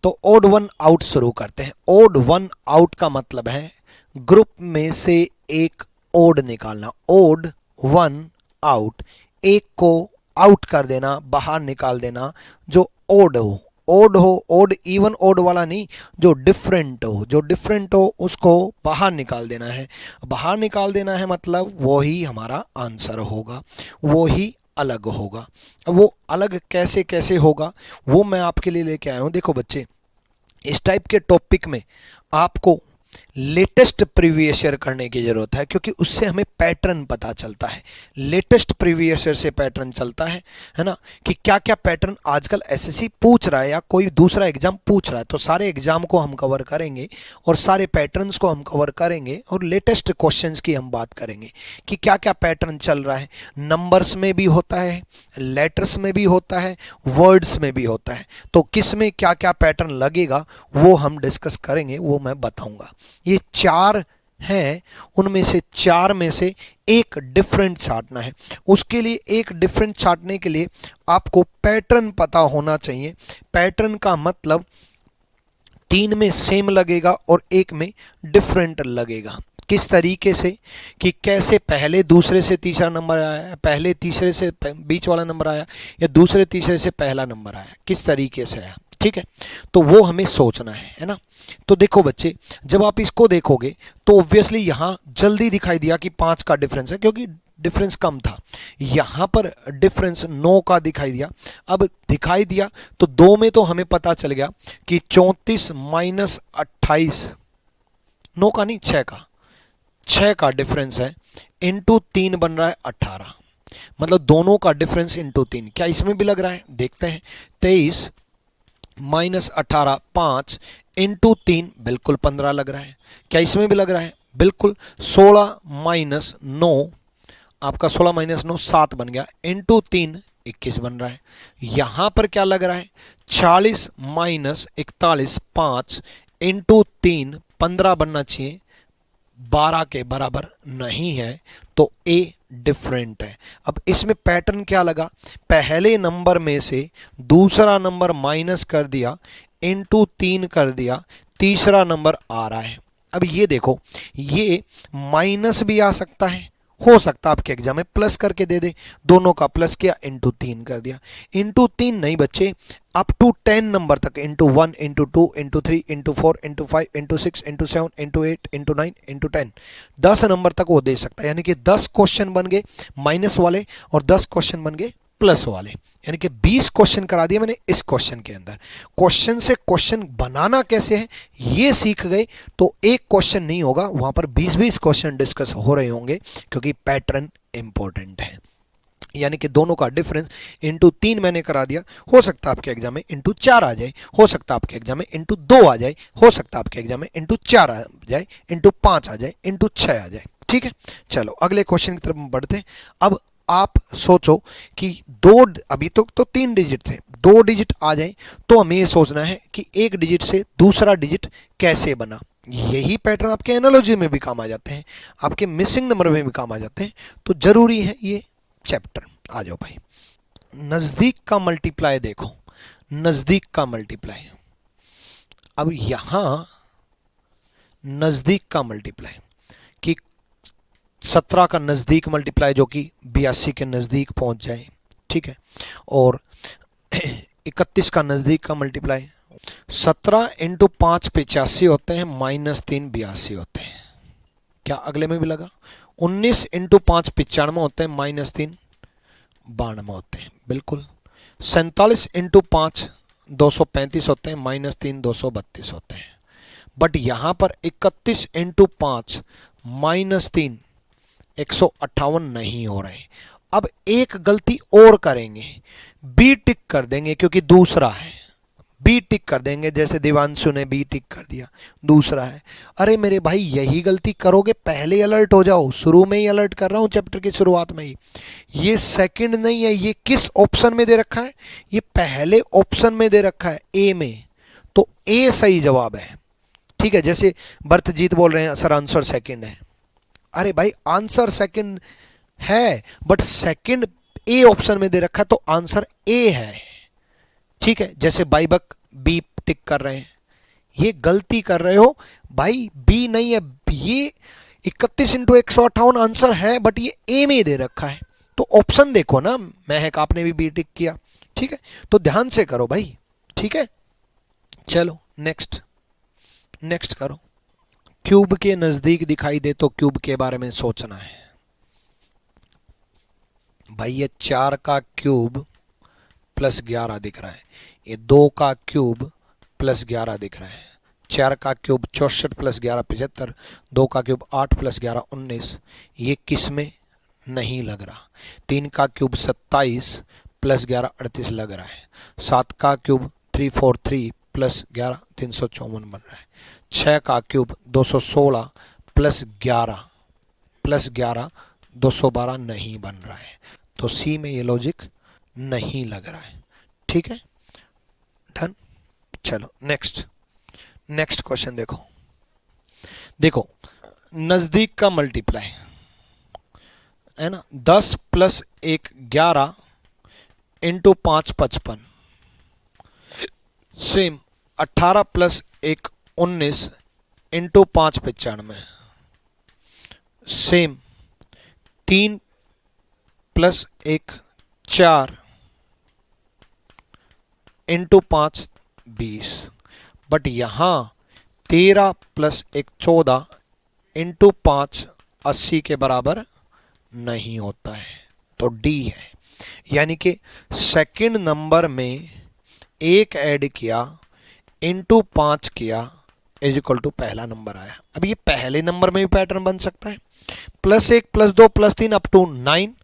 तो odd one out शुरू करते हैं। ओड वन आउट का मतलब है ग्रुप में से एक ओड निकालना। ओड वन आउट, एक को आउट कर देना, बाहर निकाल देना जो ओड हो। ओड हो, ओड इवन ओड वाला नहीं, जो डिफरेंट हो, जो डिफरेंट हो उसको बाहर निकाल देना है। बाहर निकाल देना है मतलब वो ही हमारा आंसर होगा, वो ही अलग होगा। अब वो अलग कैसे कैसे होगा वो मैं आपके लिए लेके आया हूँ। देखो बच्चे, इस टाइप के टॉपिक में आपको लेटेस्ट प्रीवियस ईयर करने की जरूरत है, क्योंकि उससे हमें पैटर्न पता चलता है। लेटेस्ट प्रीवियस ईयर से पैटर्न चलता है ना, कि क्या क्या पैटर्न आजकल एसएससी पूछ रहा है या कोई दूसरा एग्जाम पूछ रहा है। तो सारे एग्जाम को हम कवर करेंगे और सारे पैटर्न्स को हम कवर करेंगे और लेटेस्ट क्वेश्चंस की हम बात करेंगे कि क्या क्या पैटर्न चल रहा है। नंबर्स में भी होता है, लेटर्स में भी होता है, वर्ड्स में भी होता है। तो किस में क्या क्या पैटर्न लगेगा वो हम डिस्कस करेंगे, वो मैं बताऊंगा। ये चार हैं, उनमें से चार में से एक डिफरेंट छांटना है। उसके लिए एक डिफरेंट छांटने के लिए आपको पैटर्न पता होना चाहिए। पैटर्न का मतलब तीन में सेम लगेगा और एक में डिफरेंट लगेगा। किस तरीके से, कि कैसे पहले दूसरे से तीसरा नंबर आया, पहले तीसरे से बीच वाला नंबर आया, या दूसरे तीसरे से पहला नंबर आया, किस तरीके से आया। ठीक है, तो वो हमें सोचना है ना। तो देखो बच्चे, जब आप इसको देखोगे तो ऑब्वियसली यहाँ जल्दी दिखाई दिया कि 5 का डिफरेंस है, क्योंकि डिफरेंस कम था। यहाँ पर डिफरेंस 9 का दिखाई दिया। अब दिखाई दिया तो 2 में तो हमें पता चल गया कि 34 माइनस 28, 9 का नहीं 6 का डिफरेंस है, इंटू 3 बन रहा है 18। मतलब दोनों का डिफरेंस इंटू 3। क्या इसमें भी लग रहा है, देखते हैं। 23 माइनस 18 5 इंटू 3 बिल्कुल 15 लग रहा है। क्या इसमें भी लग रहा है, बिल्कुल। 16 माइनस 9, आपका 16 माइनस 9 7 बन गया, इंटू 3 21 बन रहा है। यहां पर क्या लग रहा है, 40 माइनस 41 5 इंटू 3 15 बनना चाहिए, 12 के बराबर नहीं है, तो ए डिफरेंट है। अब इसमें पैटर्न क्या लगा, पहले नंबर में से दूसरा नंबर माइनस कर दिया, इंटू 3 कर दिया, तीसरा नंबर आ रहा है। अब ये देखो, ये माइनस भी आ सकता है, हो सकता है आपके एग्जाम में प्लस करके दे दे, दोनों का प्लस किया, इंटू 3 कर दिया। इंटू 3 नहीं बच्चे, अप टू 10 नंबर तक, into 1 into 2 into 3 into 4 into 5 into 6 into 7 into 8 into 9 into 10, 10 number तक वो दे सकता है। यानी कि 10 क्वेश्चन बन गए माइनस वाले और 10 क्वेश्चन बन गए प्लस वाले, यानी कि 20 क्वेश्चन करा दिए मैंने इस क्वेश्चन के अंदर। क्वेश्चन से क्वेश्चन बनाना कैसे है ये सीख गए तो एक क्वेश्चन नहीं होगा, वहां पर 20-20 क्वेश्चन डिस्कस हो रहे होंगे, क्योंकि पैटर्न इंपॉर्टेंट है। यानी कि दोनों का डिफरेंस इंटू 3 मैंने करा दिया, हो सकता है आपके एग्जाम में इंटू 4 आ जाए, हो सकता है आपके एग्जाम में इंटू 2 आ जाए, हो सकता है आपके एग्जाम में इंटू 4 आ जाए, इंटू 5 आ जाए, इंटू 6 आ जाए। ठीक है, चलो अगले क्वेश्चन की तरफ बढ़ते हैं। अब आप सोचो कि अभी तो 3 डिजिट थे, 2 डिजिट आ जाए तो हमें ये सोचना है कि एक डिजिट से दूसरा डिजिट कैसे बना। यही पैटर्न आपके एनालॉजी में भी काम आ जाते हैं, आपके मिसिंग नंबर में भी काम आ जाते हैं, तो जरूरी है ये चैप्टर। आ जाओ भाई, नजदीक का मल्टीप्लाई देखो, नजदीक का मल्टीप्लाई। अब यहां नजदीक का मल्टीप्लाई कि 17 का नजदीक मल्टीप्लाई जो कि 82 के नजदीक पहुंच जाए। ठीक है, और 31 का नजदीक का मल्टीप्लाई, 17 इंटू 5 85 होते हैं, माइनस 3 82 होते हैं। क्या अगले में भी लगा, 19 इंटू 5 95 होते हैं, माइनस 3 92 होते हैं, बिल्कुल। 47 इंटू 5 235 होते हैं, माइनस 3 232 होते हैं। बट यहां पर 31 इंटू 5 माइनस 3 158 नहीं हो रहे। अब एक गलती और करेंगे, बी टिक कर देंगे क्योंकि दूसरा है, बी टिक कर देंगे, जैसे देवांशु ने बी टिक कर दिया, दूसरा है। अरे मेरे भाई यही गलती करोगे पहले अलर्ट हो जाओ, शुरू में ही अलर्ट कर रहा हूं चैप्टर की शुरुआत में ही। ये सेकंड नहीं है, ये किस ऑप्शन में दे रखा है, ये पहले ऑप्शन में दे रखा है, ए में, तो ए सही जवाब है। ठीक है, जैसे भरतजीत बोल रहे हैं सर आंसर सेकंड है। अरे भाई आंसर सेकंड है, बट सेकंड ए ऑप्शन में दे रखा है तो आंसर ए है। ठीक है, जैसे बाइबक बी टिक कर रहे हैं, ये गलती कर रहे हो भाई। बी नहीं है, ये 31 इंटू 158 आंसर है, बट ये ए में दे रखा है, तो ऑप्शन देखो ना। महक आपने भी बी टिक किया, ठीक है, तो ध्यान से करो भाई, ठीक है। चलो नेक्स्ट करो। क्यूब के नजदीक दिखाई दे तो क्यूब के बारे में सोचना है भाई। ये 4 का क्यूब प्लस 11 दिख रहा है, ये 2 का क्यूब प्लस 11 दिख रहा है, 4 का क्यूब 64 प्लस 11 75, 2 का क्यूब 8 प्लस 11 19, ये किस में नहीं लग रहा। 3 का क्यूब 27 प्लस 11 38 लग रहा है, 7 का क्यूब 343 प्लस 11 354 बन रहा है, 6 का क्यूब 216 प्लस 11 212 नहीं बन रहा है, तो सी में ये लॉजिक नहीं लग रहा है, ठीक है, डन। चलो नेक्स्ट क्वेश्चन देखो नजदीक का मल्टीप्लाई है ना, 10 plus 1 11 into 5 55, same 18 plus 1 19 into 5 95, same 3 plus 1 4 into 5 20, but यहां 13 प्लस 1 14 इंटू 5 80 के बराबर नहीं होता है, तो डी है। यानी कि सेकंड नंबर में 1 ऐड किया इंटू 5 किया इज इक्वल टू पहला नंबर आया। अब ये पहले नंबर में भी पैटर्न बन सकता है, +1 +2 +3 up to 9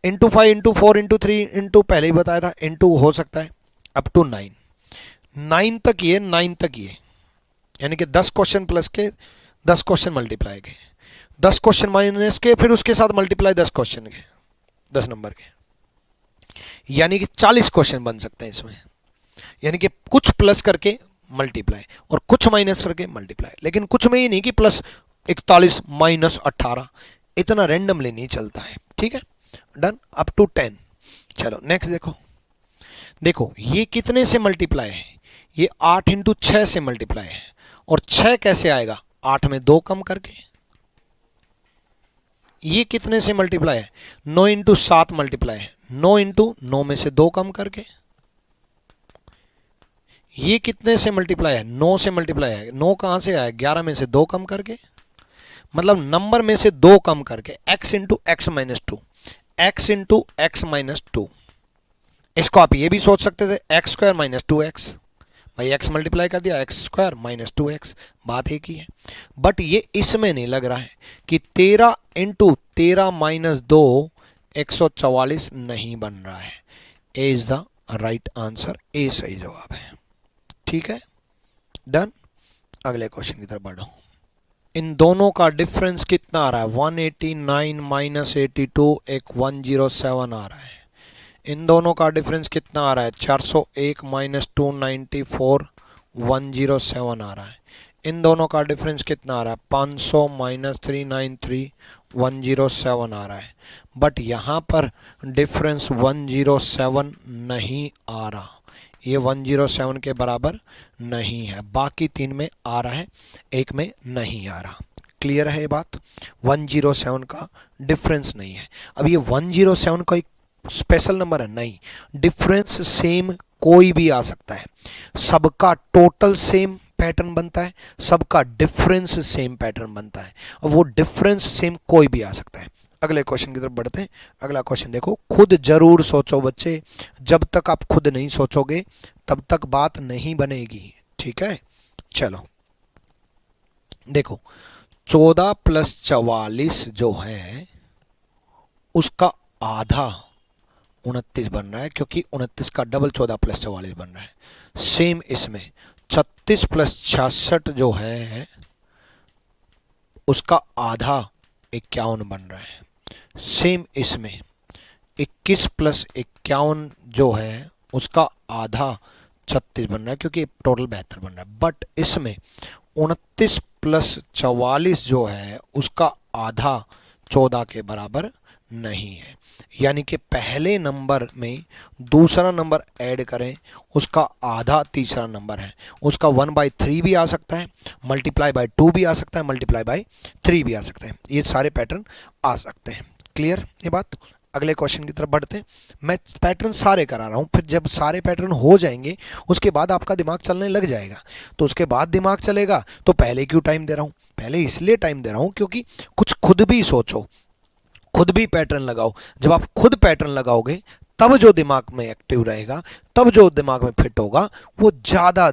into 5 into 4 into 3 into पहले ही बताया था इंटू हो सकता है अप टू 9 तक ये 9 तक ये, यानी कि 10 क्वेश्चन प्लस के 10 क्वेश्चन मल्टीप्लाई के, 10 क्वेश्चन माइनस के, फिर उसके साथ मल्टीप्लाई 10 क्वेश्चन के 10 नंबर के, यानी कि 40 क्वेश्चन बन सकते हैं इसमें। यानी कि कुछ प्लस करके मल्टीप्लाई और कुछ माइनस करके मल्टीप्लाई, लेकिन कुछ में ही नहीं कि +41 -18, इतना रैंडमली नहीं चलता है, ठीक है, डन अप टू 10। चलो नेक्स्ट देखो ये कितने से मल्टीप्लाई है, ये 8 इंटू 6 से मल्टीप्लाई है, और 6 कैसे आएगा, 8 में 2 कम करके। ये कितने से मल्टीप्लाई है, 9 इंटू 7 मल्टीप्लाई है, 9 इंटू 9 में से 2 कम करके। ये कितने से मल्टीप्लाई है, 9 से मल्टीप्लाई है, 9 कहां से आया, 11 में से 2 कम करके, मतलब नंबर में से 2 कम करके, x into x minus 2, x into x minus 2। इसको आप ये भी सोच सकते थे x स्क्वायर माइनस 2x, भाई x मल्टीप्लाई कर दिया, x स्क्वायर माइनस 2x, बात एक ही है। बट ये इसमें नहीं लग रहा है कि 13 इंटू 13 माइनस 2 144 नहीं बन रहा है। ए इज द राइट आंसर, ए सही जवाब है, ठीक है, डन। अगले क्वेश्चन की तरफ बढ़ो। इन दोनों का डिफरेंस कितना आ रहा है, 189 माइनस 82 एक 107 आ रहा है। इन दोनों का डिफरेंस कितना आ रहा है, 401 माइनस 294 107 आ रहा है। इन दोनों का डिफरेंस कितना आ रहा है, 500 माइनस 393 107 आ रहा है। बट यहाँ पर डिफरेंस 107 नहीं आ रहा, ये 107 के बराबर नहीं है, बाकी 3 में आ रहा है, एक में नहीं आ रहा। क्लियर है ये बात, 107 का डिफरेंस नहीं है। अब ये 107 का एक स्पेशल नंबर है नहीं, डिफरेंस सेम कोई भी आ सकता है, सबका टोटल सेम पैटर्न बनता है, सबका डिफरेंस सेम पैटर्न बनता है, और वो डिफरेंस सेम कोई भी आ सकता है। अगले क्वेश्चन की तरफ बढ़ते हैं। अगला क्वेश्चन देखो, खुद जरूर सोचो बच्चे, जब तक आप खुद नहीं सोचोगे तब तक बात नहीं बनेगी, ठीक है। चलो देखो 14 + 44 जो है उसका आधा 29 बन रहा है, क्योंकि 29 का डबल 14 + 44 बन रहा है। सेम इसमें 36 + 66 जो है उसका आधा 51 बन रहा है। सेम इसमें 21 + 51 जो है उसका आधा 36 बन रहा है, क्योंकि टोटल 72 बन रहा है। बट इसमें 29 + 44 जो है उसका आधा 14 के बराबर नहीं है। यानी कि पहले नंबर में दूसरा नंबर ऐड करें, उसका आधा तीसरा नंबर है, उसका 1/3 भी आ सकता है, मल्टीप्लाई बाय 2 भी आ सकता है, मल्टीप्लाई बाय 3 भी आ सकता है। ये सारे पैटर्न आ सकते हैं। क्लियर ये बात? अगले क्वेश्चन की तरफ बढ़ते हैं। मैं पैटर्न सारे करा रहा हूँ, फिर जब सारे पैटर्न हो जाएंगे उसके बाद आपका दिमाग चलने लग जाएगा। तो उसके बाद दिमाग चलेगा तो पहले क्यों टाइम दे रहा हूँ? पहले इसलिए टाइम दे रहा हूँ क्योंकि कुछ खुद भी सोचो, खुद भी पैटर्न लगाओ। जब आप खुद पैटर्न लगाओगे तब जो दिमाग में एक्टिव रहेगा, तब जो दिमाग में फिट होगा, वो ज़्यादा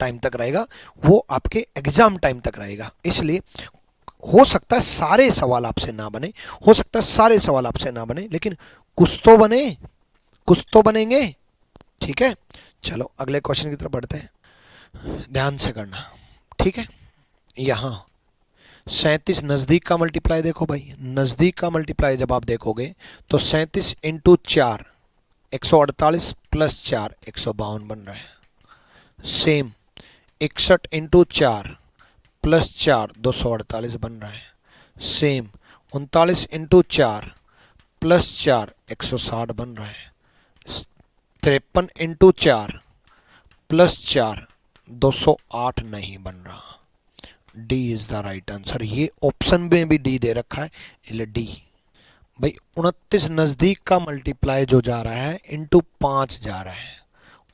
टाइम तक रहेगा, वो आपके एग्जाम टाइम तक रहेगा। इसलिए हो सकता है सारे सवाल आपसे ना बने, हो सकता है सारे सवाल आपसे ना बने, लेकिन कुछ तो बने, कुछ तो बनेंगे। ठीक है, चलो अगले क्वेश्चन की तरफ बढ़ते हैं। ध्यान से करना, ठीक है। यहां 37 नजदीक का मल्टीप्लाई देखो भाई, नजदीक का मल्टीप्लाई जब आप देखोगे तो 37 इंटू 4 148 प्लस 4 152 बन रहा है। सेम 61 इंटू 4 प्लस 4 248 बन रहा है। सेम 39 इंटू 4 प्लस 4 160 बन रहा है। 53 इंटू 4 प्लस 4 208 नहीं बन रहा। D is the right answer. ये ऑप्शन में भी डी दे रखा है, इसलिए डी। भाई 29 नजदीक का मल्टीप्लाई जो जा रहा है इंटू 5 जा रहा है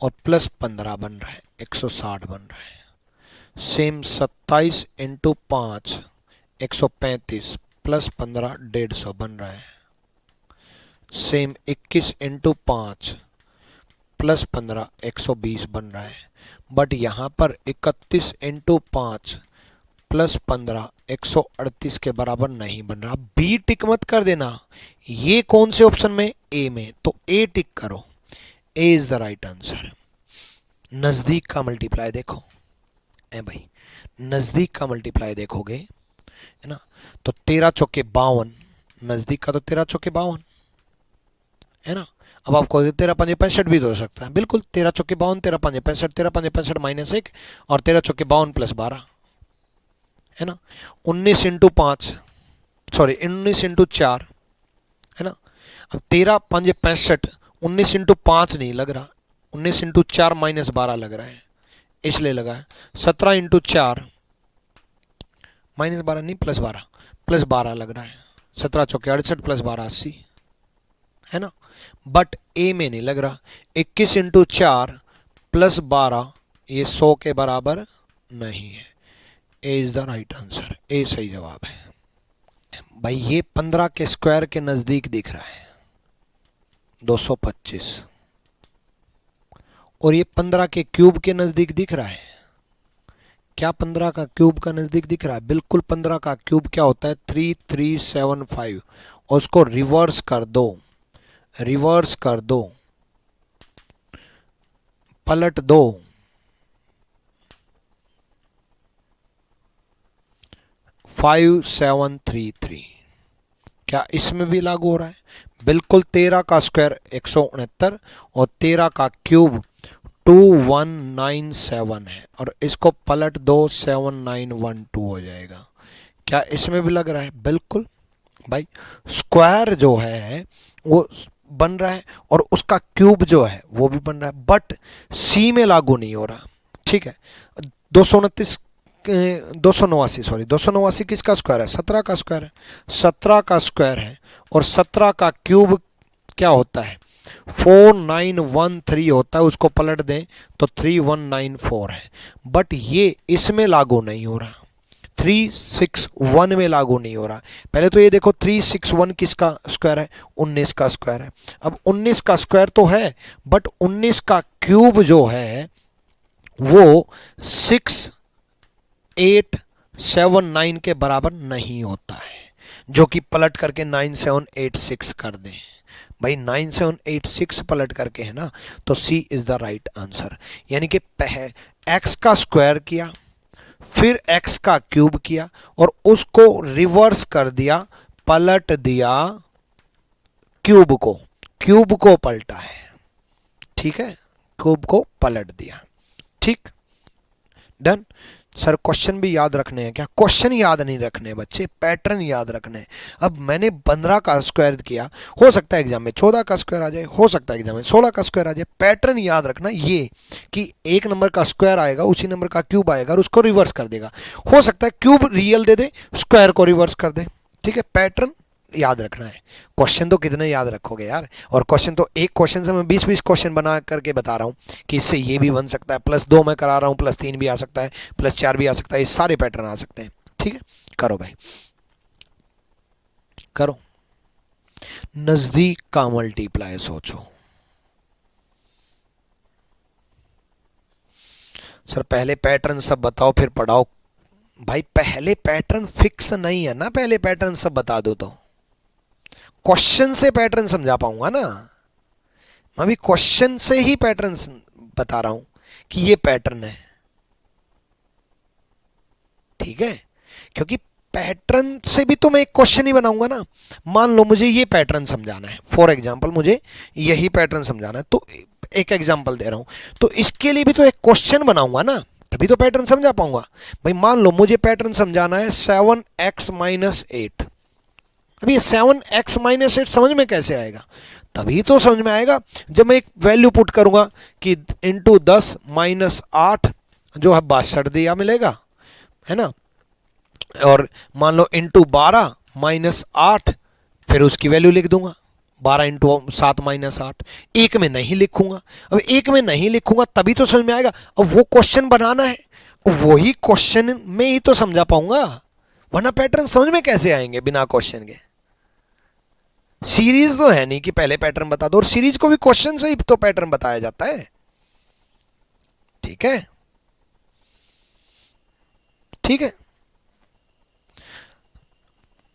और प्लस 15 बन रहा है, 160 बन रहा है। सेम 27 इंटू 5 135 प्लस 15 150 बन रहा है। सेम 21 इंटू 5 प्लस 15 120 बन रहा है। बट यहाँ पर 31 इंटू 5 प्लस 15 138 के बराबर नहीं बन रहा। बी टिक मत कर देना। ये कौन से ऑप्शन में? ए में, तो ए टिक करो। ए इज द राइट आंसर। नजदीक का मल्टीप्लाई देखो ए भाई, नजदीक का मल्टीप्लाई देखोगे है ना, तो 13 चौके 52, नजदीक का तो 13 चौके 52 है ना। अब आपको 13 पंजे 65 भी तो हो सकता है, बिल्कुल 13 चौके 52, 13 पंजे 65, 13 पंजे 65 माइनस 1 और 13 चौके 52 प्लस 12 है ना। 19 इंटू 5 सॉरी 19 इंटू 4 है ना। अब 13 पंजे 65, 19 इंटू 5 नहीं लग रहा, 19 इंटू 4 माइनस 12 लग रहा है, इसलिए लगा है। 17 इंटू 4 माइनस 12 नहीं प्लस 12 लग रहा है। 17 चौके 68 प्लस 12 80 है ना। बट ए में नहीं लग रहा। 21 इंटू 4 प्लस 12 ये 100 के बराबर नहीं है। ए इज द राइट आंसर, ए सही जवाब है। भाई ये 15 के स्क्वायर के नजदीक दिख रहा है 225, और ये 15 के क्यूब के नजदीक दिख रहा है। क्या 15 का क्यूब का नजदीक दिख रहा है? बिल्कुल 15 का क्यूब क्या होता है? 3375, और उसको रिवर्स कर दो, रिवर्स कर दो, पलट दो, 5733। क्या इसमें भी लागू हो रहा है? बिल्कुल 13 का स्क्वायर 169 और 13 का क्यूब 2197 है, और इसको पलट दो 7912 हो जाएगा। क्या इसमें भी लग रहा है? बिल्कुल भाई, स्क्वायर जो है वो बन रहा है और उसका क्यूब जो है वो भी बन रहा है, बट सी में लागू नहीं हो रहा। ठीक है, 289 किसका स्क्वायर है? 17 का स्क्वायर है, 17 का स्क्वायर है, और 17 का क्यूब क्या होता है? 4913 होता है, उसको पलट दें तो 3194 है, बट ये इसमें लागू नहीं हो रहा, 361 में लागू नहीं हो रहा। पहले तो ये देखो 361 किसका स्क्वायर है? 19 का स्क्वायर है। अब 19 का स्क्वायर तो है, बट 19 का क्यूब जो है वो 6879 के बराबर नहीं होता है, जो कि पलट करके 9786 कर दें। भाई 9786 पलट करके है ना, तो सी इज द राइट आंसर। यानी कि एक्स का स्क्वायर किया, फिर x का क्यूब किया और उसको रिवर्स कर दिया, पलट दिया क्यूब को पलटा है। ठीक है, क्यूब को पलट दिया। ठीक, डन। सर क्वेश्चन भी याद रखने हैं क्या? क्वेश्चन याद नहीं रखने बच्चे, पैटर्न याद रखने हैं। अब मैंने 15 का स्क्वायर किया, हो सकता है एग्जाम में 14 का स्क्वायर आ जाए, हो सकता है एग्जाम में 16 का स्क्वायर आ जाए। पैटर्न याद रखना ये कि एक नंबर का स्क्वायर आएगा, उसी नंबर का क्यूब आएगा और उसको रिवर्स कर देगा। हो सकता है क्यूब रियल दे दे, स्क्वायर को रिवर्स कर दे। ठीक है, पैटर्न याद रखना है। क्वेश्चन तो कितने याद रखोगे यार, और क्वेश्चन तो एक क्वेश्चन से मैं 20-20 क्वेश्चन बना करके बता रहा हूँ कि इससे ये भी बन सकता है, +2 मैं करा रहा हूँ, +3 भी आ सकता है, +4 भी आ सकता है, ये सारे पैटर्न आ सकते हैं। ठीक है, करो भाई करो। नजदीक का मल्टीप्लाई सोचो। सर पहले पैटर्न सब बताओ फिर पढ़ाओ। भाई पहले पैटर्न फिक्स नहीं है ना, पहले पैटर्न सब बता दो तो क्वेश्चन से पैटर्न समझा पाऊंगा ना। मैं भी क्वेश्चन से ही पैटर्न बता रहा हूं कि ये पैटर्न है। ठीक है, क्योंकि पैटर्न से भी तो मैं एक क्वेश्चन ही बनाऊंगा ना। मान लो मुझे ये पैटर्न समझाना है, फॉर एग्जांपल मुझे यही पैटर्न समझाना है, तो एक एग्जांपल दे रहा हूं, तो इसके लिए भी तो एक क्वेश्चन बनाऊंगा ना, तभी तो पैटर्न समझा पाऊंगा। भाई मान लो मुझे पैटर्न समझाना है 7x-8। अब ये 7x-8 समझ में कैसे आएगा? तभी तो समझ में आएगा जब मैं एक वैल्यू पुट करूंगा कि इंटू 10 - 8 जो है 62 दिया मिलेगा, है ना। और मान लो इंटू 12 - 8, फिर उसकी वैल्यू लिख दूंगा 12 इंटू 7 - 8। एक में नहीं लिखूंगा। अब एक में नहीं लिखूंगा तभी तो समझ में आएगा। अब वो क्वेश्चन बनाना है, वही क्वेश्चन में ही तो समझा पाऊंगा, वरना पैटर्न समझ में कैसे आएंगे बिना क्वेश्चन के? सीरीज तो है नहीं कि पहले पैटर्न बता दो, और सीरीज को भी क्वेश्चन से ही तो पैटर्न बताया जाता है। ठीक है, ठीक है।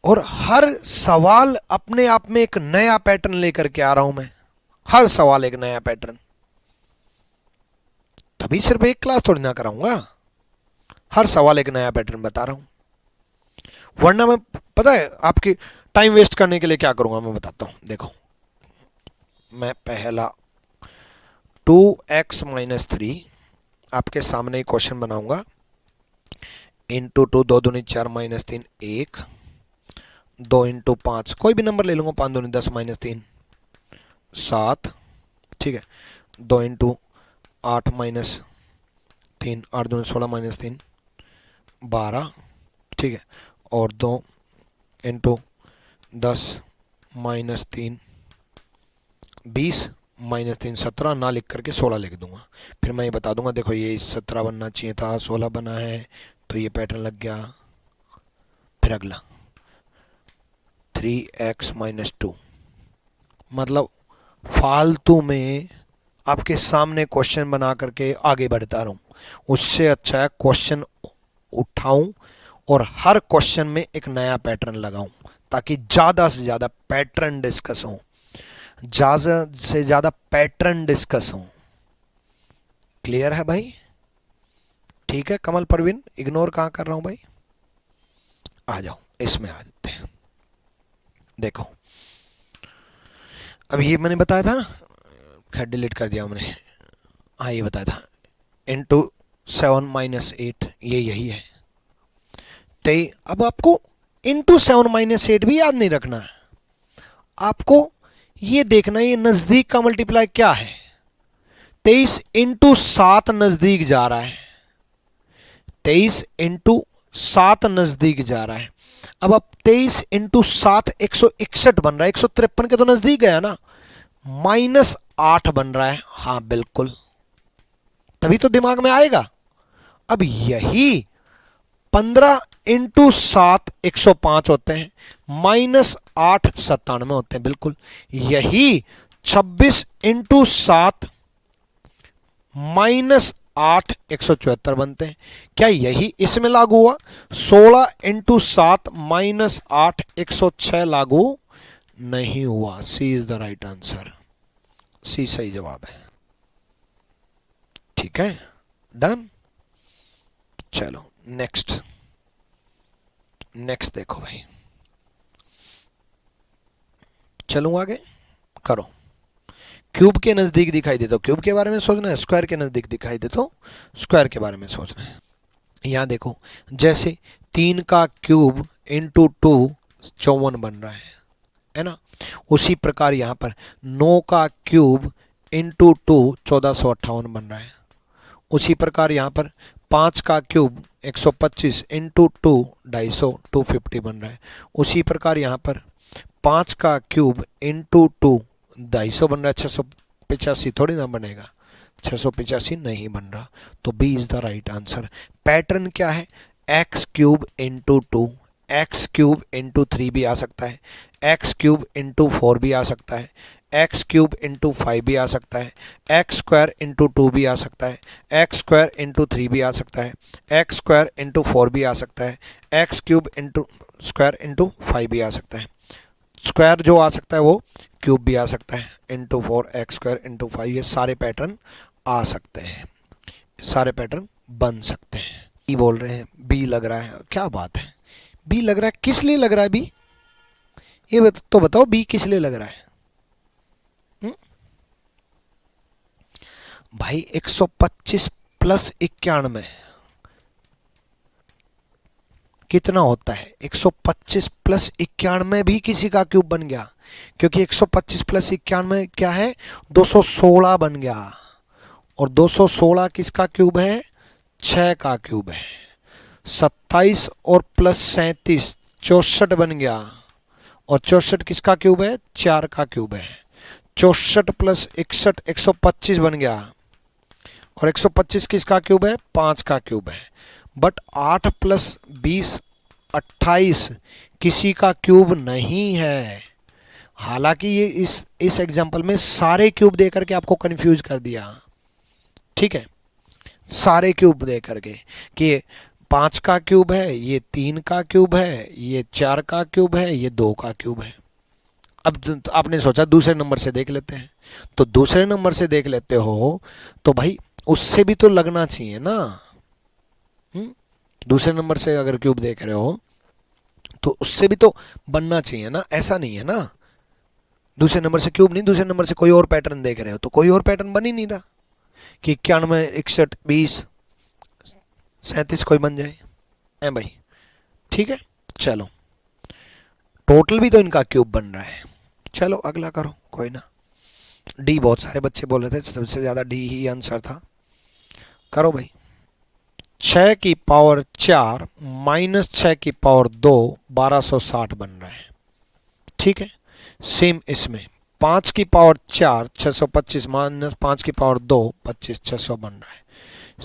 और हर सवाल अपने आप में एक नया पैटर्न लेकर के आ रहा हूं मैं, हर सवाल एक नया पैटर्न। तभी सिर्फ एक क्लास थोड़ी ना कराऊंगा, हर सवाल एक नया पैटर्न बता रहा हूं। वरना मैं पता है आपकी टाइम वेस्ट करने के लिए क्या करूंगा, मैं बताता हूं। देखो मैं पहला 2x - 3 आपके सामने ही क्वेश्चन बनाऊंगा। इंटू 2 2 दूनी 4 - 3 1, 2 इंटू 5 कोई भी नंबर ले लूंगा, 5 दूनी 10 - 3 7। ठीक है, 2 इंटू 8 - 3 8 दूनी 16 - 3 12। ठीक है, और 2 इंटू 10 - 3 20 - 3 17 ना लिख करके 16 लिख दूंगा। फिर मैं ये बता दूंगा देखो ये 17 बनना चाहिए था, 16 बना है, तो ये पैटर्न लग गया। फिर अगला 3x - 2, मतलब फालतू में आपके सामने क्वेश्चन बना करके आगे बढ़ता रहूं। उससे अच्छा है क्वेश्चन उठाऊं और हर क्वेश्चन में एक नया पैटर्न लगाऊं, ताकि ज्यादा से ज्यादा पैटर्न डिस्कस हो, ज्यादा से ज्यादा पैटर्न डिस्कस हो। क्लियर है भाई? ठीक है कमल परवीन, इग्नोर कहां कर रहा हूं भाई, आ जाओ इसमें आ जाते हैं। देखो अब ये मैंने बताया था ना, खैर डिलीट कर दिया मैंने, हाँ ये बताया था इंटू 7 - 8, ये यही है। तो अब आपको इंटू 7 - 8 भी याद नहीं रखना है, आपको ये देखना है ये नजदीक का मल्टीप्लाई क्या है। 23 इंटू 7 नजदीक जा रहा है, 23 इंटू 7 नजदीक जा रहा है। अब 23 इंटू 7 161 बन रहा है, 153 के तो नजदीक गया ना, -8 बन रहा है। हाँ बिल्कुल, तभी तो दिमाग में आएगा। अब यही 15 इंटू 7 105 होते हैं, -8 97 होते हैं। बिल्कुल यही 26 इंटू 7 -8 174 बनते हैं। क्या यही इसमें लागू हुआ? 16 इंटू 7 -8 106 लागू नहीं हुआ। सी इज द राइट आंसर, सी सही जवाब है। ठीक है, डन। चलो नेक्स्ट, नेक्स्ट देखो भाई, चलूं आगे, करो। क्यूब के नजदीक दिखाई दे तो क्यूब के बारे में सोचना है, स्क्वायर के नजदीक दिखाई दे तो स्क्वायर के बारे में सोचना है। यहाँ देखो, जैसे 3 का क्यूब इंटू 2 54 बन रहा है ना। उसी प्रकार यहाँ पर 9 का क्यूब इंटू 2 1458 बन रहा है। उसी प्रकार यहाँ पर 5 का क्यूब 125 इंटू 2 250 250 बन रहा है। उसी प्रकार यहाँ पर 5 का क्यूब इंटू 2 250 बन रहा है। 685 थोड़ी ना बनेगा, 685 नहीं बन रहा, तो B is the right answer. Pattern क्या है, x cube into 2, x cube into 3 भी आ सकता है, एक्स क्यूब इंटू 4 भी आ सकता है, एक्स क्यूब इंटू 5 भी आ सकता है, एक्स स्क्वायर इंटू 2 भी आ सकता है, एक्स स्क्वायर इंटू 3 भी आ सकता है, एक्स स्क्वायर इंटू 4 भी आ सकता है, x cube into square into 5 भी आ सकता है। स्क्वायर जो आ सकता है वो क्यूब भी आ सकता है, इंटू 4 एक्स स्क्वायर इंटू 5, ये सारे पैटर्न आ सकते हैं, सारे पैटर्न बन सकते हैं। बी बोल रहे हैं, बी लग रहा है, क्या बात है, बी लग रहा है, किस लिए लग रहा है बी, ये तो बताओ बी किस लिए लग रहा है। भाई 125 प्लस 91 कितना होता है, 125 प्लस 91 भी किसी का क्यूब बन गया, क्योंकि 125 प्लस 91 क्या है, 216 बन गया, और 216 किसका क्यूब है, 6 का क्यूब है। 27 और प्लस 37 64 बन गया, और 64 किसका क्यूब है, 4 का क्यूब है। 64 प्लस 61 125 बन गया, और 125 किसका क्यूब है, 5 का क्यूब है। बट 8 प्लस 20 28 किसी का क्यूब नहीं है। हालांकि ये इस एग्जांपल में सारे क्यूब दे करके आपको कंफ्यूज कर दिया, ठीक है, सारे क्यूब दे करके कि ये 5 का क्यूब है, ये 3 का क्यूब है, ये 4 का क्यूब है, ये 2 का क्यूब है। अब तो आपने सोचा दूसरे नंबर से देख लेते हैं, तो दूसरे नंबर से देख लेते हो तो भाई उससे भी तो लगना चाहिए ना। दूसरे नंबर से अगर क्यूब देख रहे हो तो उससे भी तो बनना चाहिए ना, ऐसा नहीं है ना दूसरे नंबर से क्यूब नहीं, दूसरे नंबर से कोई और पैटर्न देख रहे हो तो कोई और पैटर्न बन ही नहीं रहा कि 91 61 20 37 कोई बन जाए है भाई, ठीक है। चलो टोटल भी तो इनका क्यूब बन रहा है। चलो अगला करो, कोई ना। डी बहुत सारे बच्चे बोल रहे थे, सबसे ज्यादा डी ही आंसर था। करो भाई। 6 की पावर 4 माइनस 6 की पावर 2 1260 बन रहा है, ठीक है। सेम इसमें 5 की पावर 4 625 माइनस 5 की पावर 2 25 600 बन रहा है।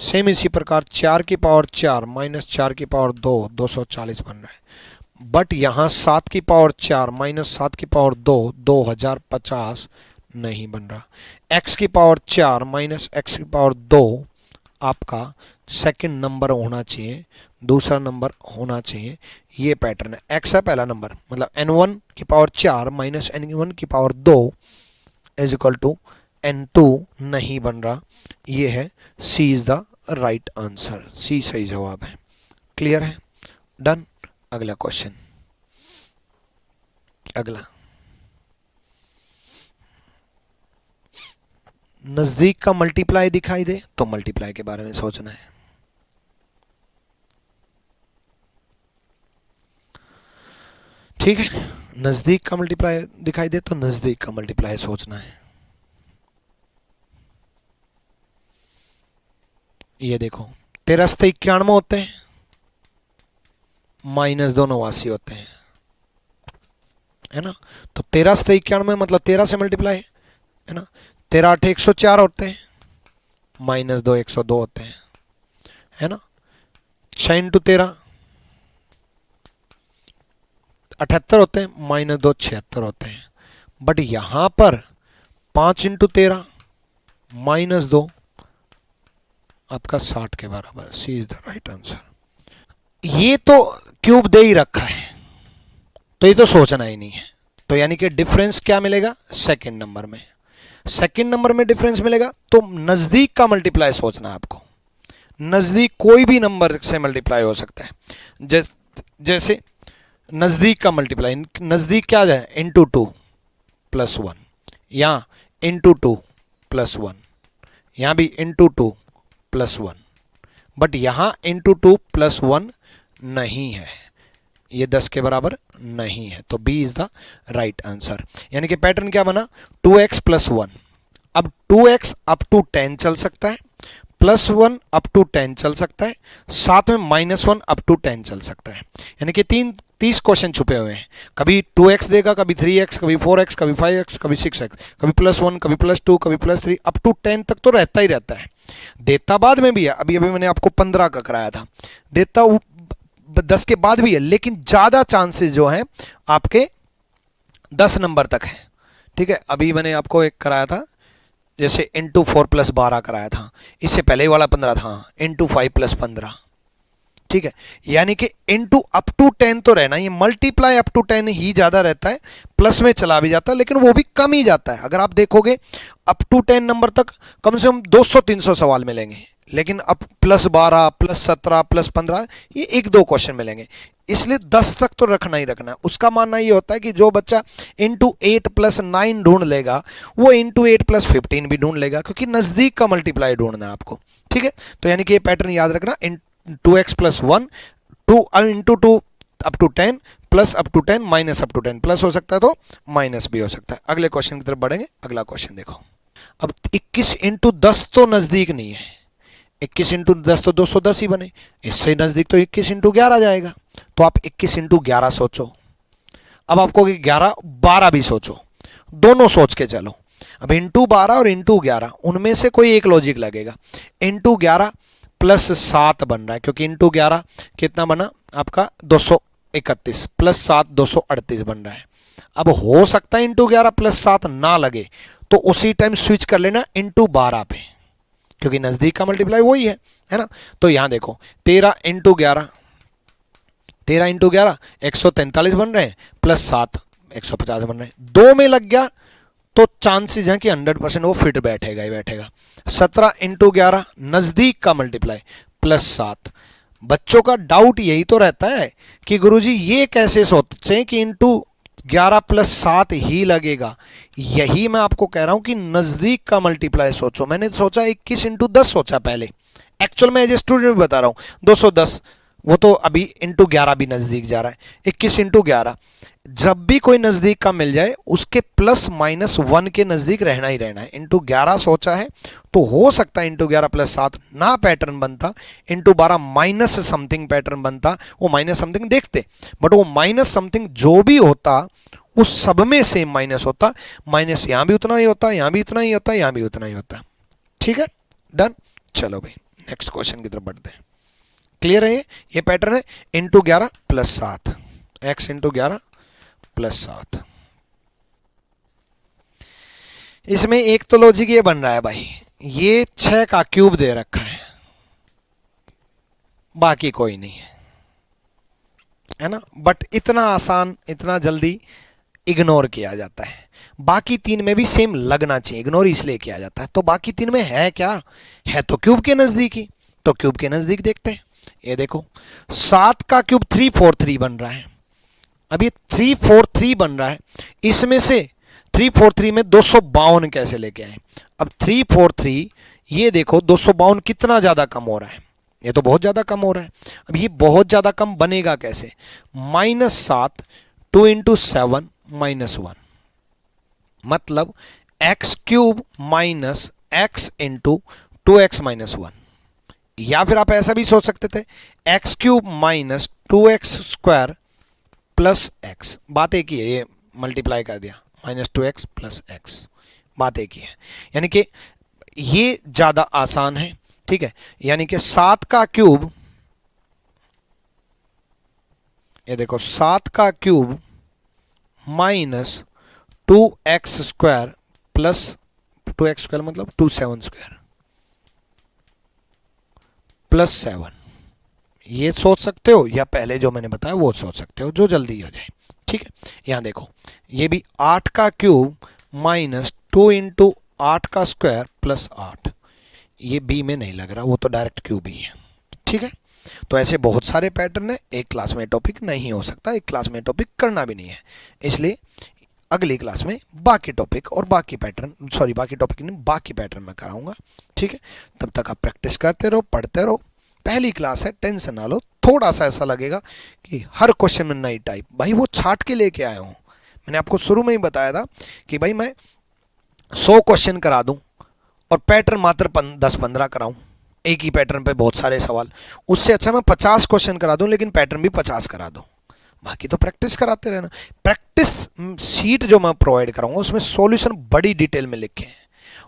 सेम इसी प्रकार 4 की पावर 4 माइनस 4 की पावर 2 240 बन रहा है। बट यहाँ 7 की पावर 4 माइनस 7 की पावर 2 2050 नहीं बन रहा। x की पावर 4 माइनस x की पावर 2 आपका सेकंड नंबर होना चाहिए, दूसरा नंबर होना चाहिए, ये पैटर्न है। x है पहला नंबर, मतलब n1 की पावर 4 माइनस n1 की power 2 is equal to n2 नहीं बन रहा, ये है c is the right answer, c सही जवाब है। क्लियर है, डन। अगला क्वेश्चन, अगला नजदीक का मल्टीप्लाई दिखाई दे तो मल्टीप्लाई के बारे में सोचना है। ठीक है, नजदीक का मल्टीप्लाई दिखाई दे तो नजदीक का मल्टीप्लाई सोचना है। ये देखो 13 से 91 होते हैं, माइनस 2 89 होते हैं, है ना। तो 13 से 91 मतलब 13 से मल्टीप्लाई है ना। 13 8 104 होते हैं, माइनस 2 102 होते हैं, है ना। 6 इंटू 13 78 होते हैं, माइनस 2 76 होते हैं। बट यहां पर 5 इंटू 13 माइनस 2 आपका 60 के बराबर, सी इज द राइट आंसर। ये तो क्यूब दे ही रखा है तो ये तो सोचना ही नहीं है, तो यानी कि डिफरेंस क्या मिलेगा, सेकंड नंबर में। सेकंड नंबर में डिफरेंस मिलेगा तो नजदीक का मल्टीप्लाई सोचना है आपको। नजदीक कोई भी नंबर से मल्टीप्लाई हो सकता है, जैसे नजदीक का मल्टीप्लाई, नजदीक क्या है, इंटू 2 प्लस 1, यहां इंटू 2 प्लस 1, यहां भी इंटू 2 प्लस 1। बट यहां इंटू 2 प्लस 1 नहीं है, ये 10 के बराबर नहीं है, तो B is the right answer. यानी कि पैटर्न क्या बना, 2x प्लस 1। अब 2x अप टू 10 चल सकता है, प्लस 1 अप टू 10 चल सकता है, साथ में -1 अप टू 10 चल सकता है। यानी कि 30 क्वेश्चन छुपे हुए हैं। कभी 2x देगा, कभी 3x, कभी 4x, कभी 5x, कभी 6x, कभी +1, कभी +2, कभी +3, अप टू 10 तक तो रहता ही रहता है। देता बाद में भी है, अभी अभी मैंने आपको 15 का कराया था, देता 10 के बाद भी है, लेकिन ज्यादा चांसेस जो हैं आपके 10 नंबर तक है। ठीक है, अभी मैंने आपको एक कराया था, जैसे इंटू 4 + 12 कराया था, इससे पहले ही वाला 15 था, इंटू 5 + 15। ठीक है, यानी कि इंटू अप टू 10 तो रहना, ये मल्टीप्लाई अप टू 10 ही ज्यादा रहता है, प्लस में चला भी जाता है, लेकिन वो भी कम ही जाता है। अगर आप देखोगे अप टू 10 नंबर तक कम से कम 200-300 सवाल मिलेंगे, लेकिन अब +12, +17, +15 ये 1-2 क्वेश्चन मिलेंगे। इसलिए 10 तक तो रखना ही रखना है। उसका मानना ये होता है कि जो बच्चा इंटू 8 + 9 ढूंढ लेगा, वो इंटू 8 + 15 भी ढूंढ लेगा, क्योंकि नजदीक का मल्टीप्लाई ढूंढना है आपको। ठीक है, तो यानी कि ये पैटर्न याद रखना, 2x + 1, 2 into 2 up to 10, plus up to 10, minus up to 10, plus हो सकता है तो माइनस भी हो सकता है। अगले क्वेश्चन की तरफ बढ़ेंगे। अगला क्वेश्चन देखो, अब 21 इंटू 10 तो नजदीक नहीं है, 21 इंटू 10 तो 210 ही बने, इससे नजदीक तो 21 इंटू 11 जाएगा, तो आप 21 इंटू 11 सोचो। अब आपको 11 12 भी सोचो, दोनों सोच के चलो। अब इंटू 12 और इंटू 11 उनमें से कोई एक लॉजिक लगेगा। इंटू 11 + 7 बन रहा है, क्योंकि इंटू 11 कितना बना आपका 231, + 7 238 बन रहा है। अब हो सकता है इंटू 11 + 7 ना लगे, तो उसी टाइम स्विच कर लेना इंटू 12 पे, क्योंकि नजदीक का मल्टीप्लाई वही है ना। तो यहां देखो 13 इंटू 11, 13 इंटू 11 143 बन रहे हैं, + 7 150 बन रहे हैं। 2 में लग गया तो चांसेस हैं कि 100% वो फिट बैठेगा ही बैठेगा। 17 इंटू 11 नजदीक का मल्टीप्लाई, + 7। बच्चों का डाउट यही तो रहता है कि गुरुजी ये कैसे सोचते कि इंटू 11 + 7 ही लगेगा। यही मैं आपको कह रहा हूं कि नजदीक का मल्टीप्लाई सोचो। मैंने सोचा 21 इंटू 10 सोचा पहले, एक्चुअल में एज ए स्टूडेंट भी बता रहा हूं 210, वो तो अभी इंटू 11 भी नजदीक जा रहा है। 21 इंटू 11, जब भी कोई नजदीक का मिल जाए उसके +-1 के नजदीक रहना ही रहना है। इंटू 11 सोचा है तो हो सकता है इंटू 11 + 7 ना पैटर्न बनता, इंटू 12 माइनस समथिंग पैटर्न बनता, वो माइनस समथिंग देखते, बट वो माइनस समथिंग जो भी होता उस सब में सेम माइनस होता। माइनस यहां भी उतना ही होता, यहां भी उतना ही होता, यहां भी उतना ही होता। ठीक है, डन। चलो भाई नेक्स्ट क्वेश्चन की तरफ बढ़ते हैं। क्लियर है ये पैटर्न है, इंटू 11 + 7, x इंटू 11 + 7। इसमें एक तो लॉजिक ये बन रहा है भाई, ये 6 का क्यूब दे रखा है, बाकी कोई नहीं है ना। बट इतना आसान, इतना जल्दी इग्नोर किया जाता है। बाकी 3 में भी सेम लगना चाहिए, इग्नोर इसलिए किया जाता है। तो बाकी 3 में है क्या, है तो क्यूब के नजदीक ही, तो क्यूब के नजदीक देखते हैं। ये देखो 7 का क्यूब 343 बन रहा है। अब ये 343 बन रहा है, इसमें से 343 में 252 कैसे लेके आए। अब 343 ये देखो 252 कितना ज्यादा कम हो रहा है, ये तो बहुत ज्यादा कम हो रहा है। अब ये बहुत ज्यादा कम बनेगा कैसे, -7 2 इंटू 7 -1, मतलब x³ minus x into 2x - 1। या फिर आप ऐसा भी सोच सकते थे x³ minus 2x² plus x, बात एक ही है, ये मल्टीप्लाई कर दिया, -2x + x, बात एक ही है। यानी कि ये ज्यादा आसान है। ठीक है, यानी कि 7 का क्यूब, ये देखो 7 का cube minus 2x² plus 2x² मतलब 2×7² + 7, ये सोच सकते हो, या पहले जो मैंने बताया वो सोच सकते हो, जो जल्दी हो जाए। ठीक है, यहां देखो ये भी 8 का क्यूब माइनस 2 इंटू 8 का स्क्वायर + 8, ये बी में नहीं लग रहा, वो तो डायरेक्ट क्यूब ही है। ठीक है, तो ऐसे बहुत सारे पैटर्न है, एक क्लास में टॉपिक नहीं हो सकता, एक क्लास में टॉपिक करना भी नहीं है। इसलिए अगली क्लास में बाकी टॉपिक और बाकी पैटर्न, बाकी टॉपिक नहीं बाकी पैटर्न मैं कराऊंगा। ठीक है, तब तक आप प्रैक्टिस करते रहो, पढ़ते रहो, पहली क्लास है, टेंशन ना लो। थोड़ा सा ऐसा लगेगा कि हर क्वेश्चन में नई टाइप, भाई वो छाट के लेके आया हूँ। मैंने आपको शुरू में ही बताया था कि भाई मैं 100 क्वेश्चन करा दूं और पैटर्न मात्र 10-15 कराऊं, एक ही पैटर्न पे बहुत सारे सवाल। उससे अच्छा मैं 50 क्वेश्चन करा दूं लेकिन पैटर्न भी 50 करा दूं। बाकी तो प्रैक्टिस कराते रहना। प्रैक्टिस शीट जो मैं प्रोवाइड कराऊंगा उसमें सॉल्यूशन बड़ी डिटेल में लिखे हैं,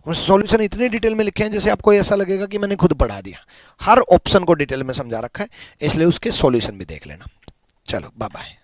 उसमें सॉल्यूशन इतनी डिटेल में लिखे हैं जैसे आपको ऐसा लगेगा कि मैंने खुद पढ़ा दिया। हर ऑप्शन को डिटेल में समझा रखा है, इसलिए उसके सॉल्यूशन भी देख लेना। चलो बाय बाय।